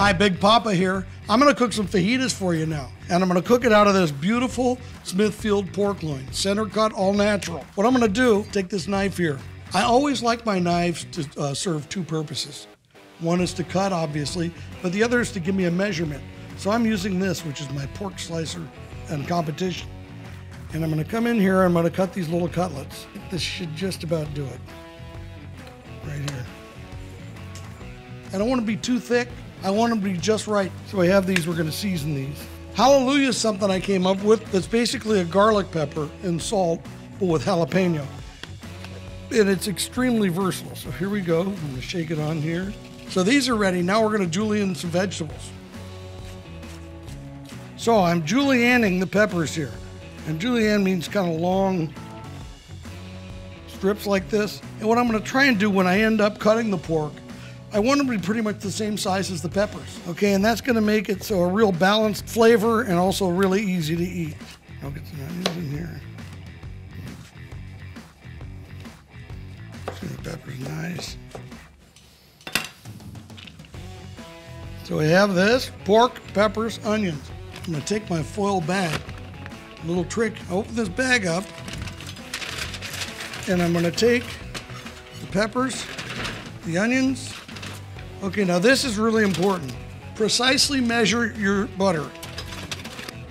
Hi, Big Papa here. I'm gonna cook some fajitas for you now. And I'm gonna cook it out of this beautiful Smithfield pork loin, center cut, all natural. What I'm gonna do, take this knife here. I always like my knives to serve two purposes. One is to cut, obviously, but the other is to give me a measurement. So I'm using this, which is my pork slicer and competition. And I'm gonna come in here, I'm gonna cut these little cutlets. This should just about do it. Right here. I don't wanna be too thick. I want them to be just right. So I have these, we're gonna season these. Hallelujah is something I came up with that's basically a garlic pepper and salt, but with jalapeno. And it's extremely versatile. So here we go, I'm gonna shake it on here. So these are ready, now we're gonna julienne some vegetables. So I'm julienning the peppers here. And julienne means kind of long strips like this. And what I'm gonna try and do when I end up cutting the pork, I want them to be pretty much the same size as the peppers, okay? And that's gonna make it so a real balanced flavor and also really easy to eat. I'll get some onions in here. See, the pepper's nice. So we have this, pork, peppers, onions. I'm gonna take my foil bag, a little trick, open this bag up, and I'm gonna take the peppers, the onions. Okay, now this is really important. Precisely measure your butter.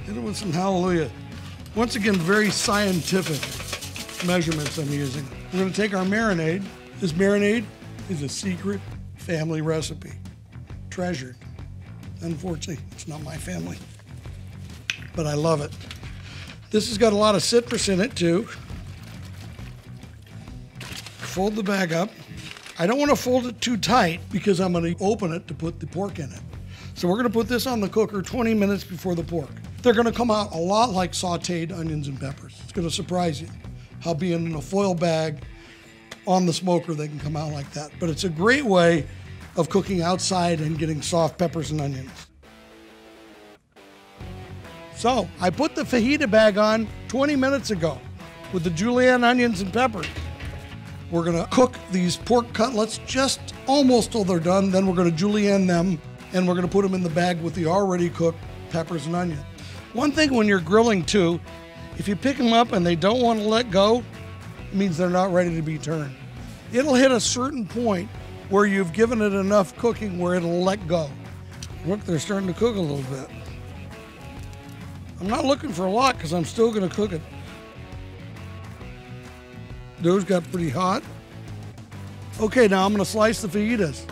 Hit it with some hallelujah. Once again, very scientific measurements I'm using. We're gonna take our marinade. This marinade is a secret family recipe, treasured. Unfortunately, it's not my family, but I love it. This has got a lot of citrus in it too. Fold the bag up. I don't want to fold it too tight because I'm going to open it to put the pork in it. So we're going to put this on the cooker 20 minutes before the pork. They're going to come out a lot like sauteed onions and peppers. It's going to surprise you how being in a foil bag on the smoker, they can come out like that. But it's a great way of cooking outside and getting soft peppers and onions. So I put the fajita bag on 20 minutes ago with the julienne onions and peppers. We're gonna cook these pork cutlets just almost till they're done. Then we're gonna julienne them and we're gonna put them in the bag with the already cooked peppers and onion. One thing when you're grilling too, if you pick them up and they don't want to let go, it means they're not ready to be turned. It'll hit a certain point where you've given it enough cooking where it'll let go. Look, they're starting to cook a little bit. I'm not looking for a lot because I'm still gonna cook it. Those got pretty hot. Okay, now I'm gonna slice the fajitas.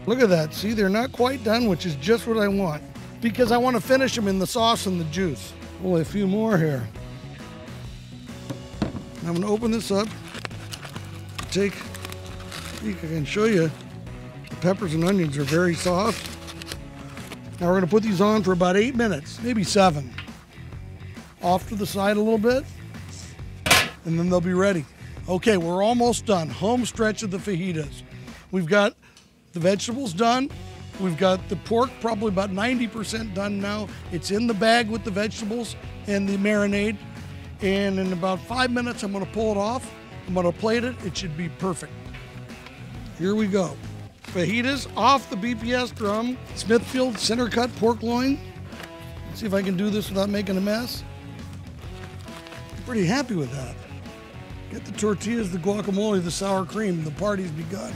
Look at that, see, they're not quite done, which is just what I want because I want to finish them in the sauce and the juice. Only a few more here. I'm gonna open this up, see, I can show you, the peppers and onions are very soft. Now we're gonna put these on for about 8 minutes, maybe 7. Off to the side a little bit, and then they'll be ready. Okay, we're almost done. Home stretch of the fajitas. We've got the vegetables done. We've got the pork probably about 90% done now. It's in the bag with the vegetables and the marinade. And in about 5 minutes, I'm gonna pull it off. I'm gonna plate it. It should be perfect. Here we go. Fajitas off the BPS drum. Smithfield center cut pork loin. Let's see if I can do this without making a mess. I'm pretty happy with that. Get the tortillas, the guacamole, the sour cream. The party's begun.